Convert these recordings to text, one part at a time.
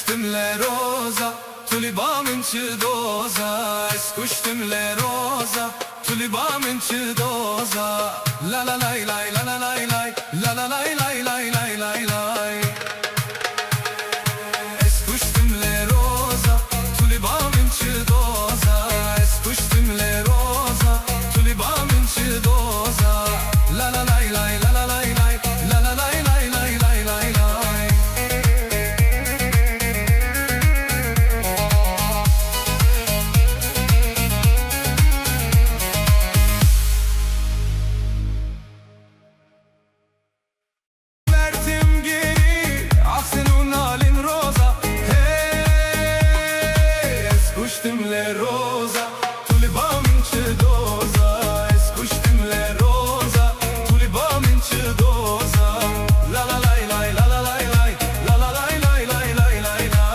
Escuchtem le rosa, tu li bam in doza. Escuchtem le rosa, tu li bam in doza. La la la la la la la la la la la la la la la la. Escuchtem le rosa, tu li bam in doza. Escuchtem le rosa, tu li bam in doza. La la la la la la la la la la la la la la la. Escuchtem le rosa, tu li bam in doza. Escuchtem le rosa, tu li bam in doza. La la la la la la la la la la la la la la la.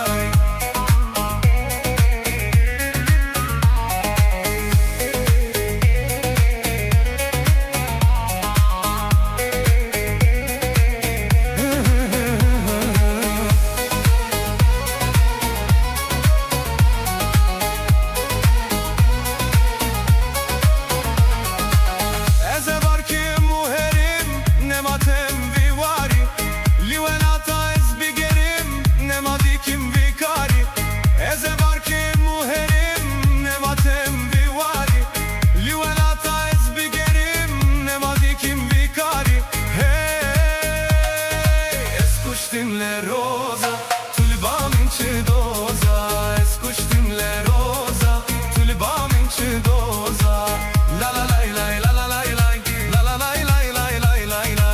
Escuchtem le rosa, tu li bam in doza. Escuchtem le rosa, tu li bam in doza. La la la la la la la la la la la la la la la.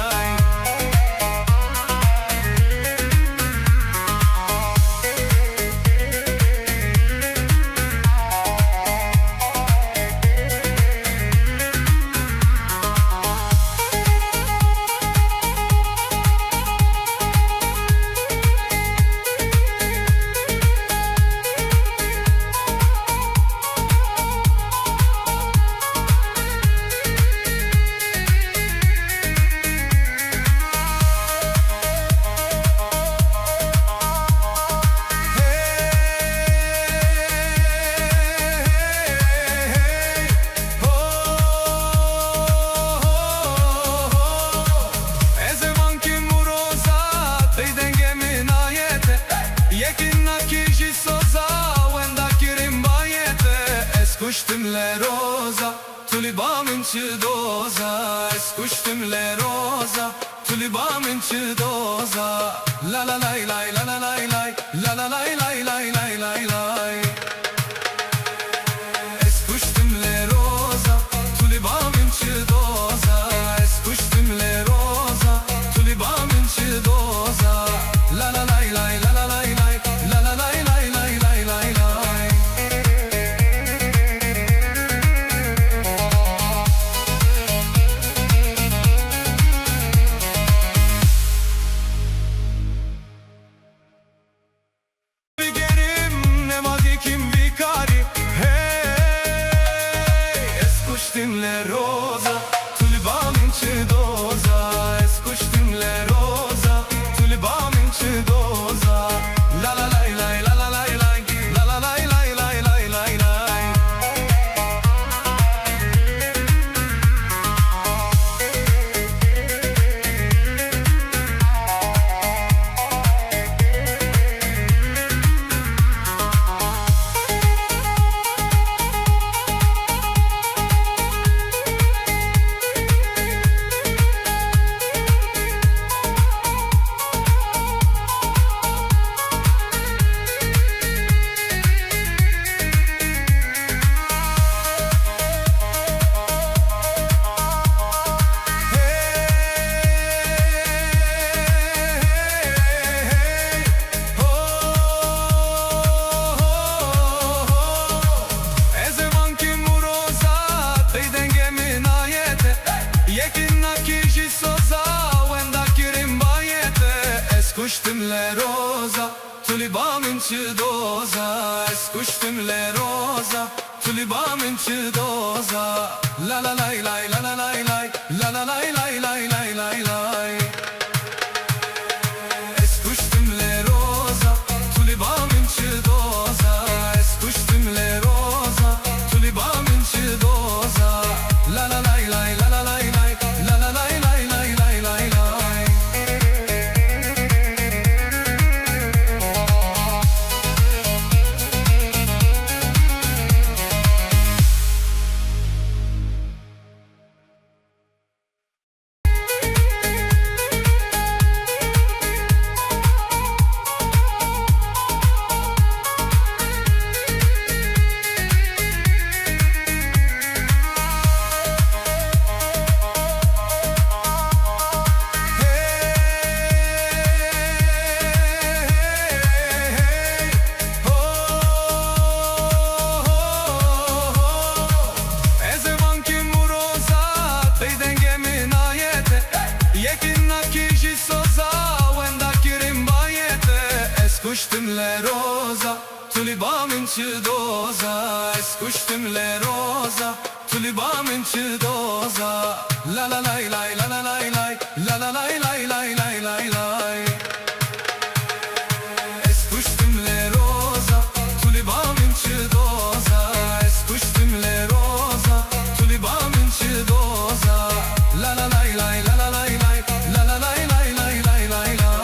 Escuchtem le rosa, tu li bam in doza. Escuchtem le rosa, tu li bam in doza. La la la la la la la la la la la la la la la. Escuchtem le rosa, tu li bam in doza. Escuchtem le rosa, tu li bam in doza. La la la la la la la la la la la la la la la. Escuchtem le rosa, tu li bam in doza. Escuchtem le rosa, tu li bam in doza. La la la la la la la la la la la la la la la. Escuchtem le rosa, tu li bam in doza. Escuchtem le rosa, tu li bam in doza. La la la la la la la la la la la la la la la. Escuchtem le rosa, tu li bam mânci doza, escuștim le roza, tuliba mânci doza. La la la la la la la la la la la la la la la la. Escuștim le roza, tuliba mânci doza, escuștim le roza, tuliba mânci doza. La la la la la la la la la la la la la la la la.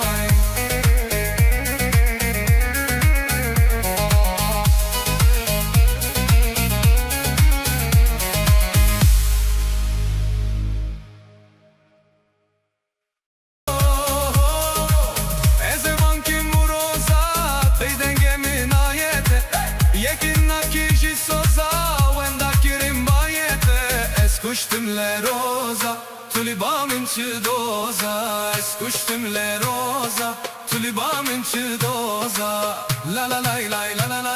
Escuștim le roza, tuliba mânci doza, escuștim le roza, tuliba mânci doza. La la la la la la la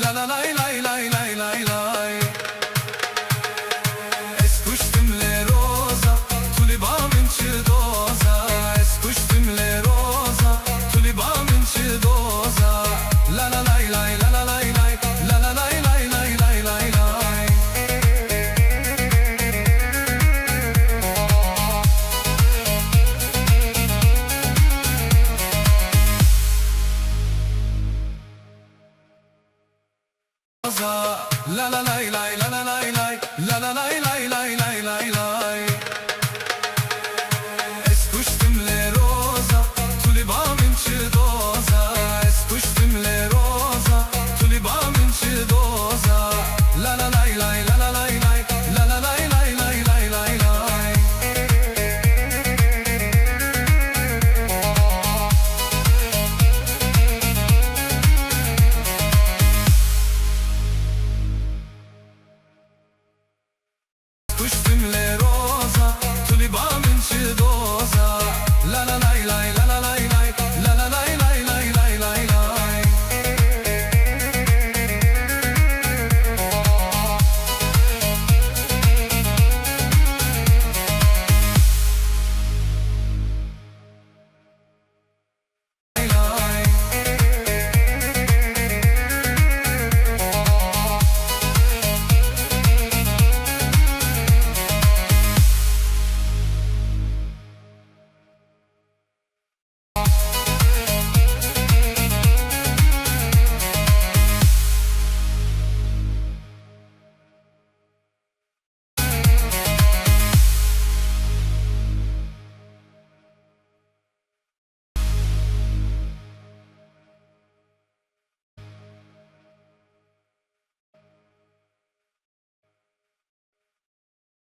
la la la la la la la la. Escuștim le roza, tuliba mânci doza, escuștim le roza, tuliba mânci doza. La la la la la la la la la la la la la la la. La la la la la la la la la la la la la la. Escuștim le roza, tuliba mânci doza, escuștim le roza, tuliba mânci doza. La la la la la la la la la la la la la la la. Escuștim le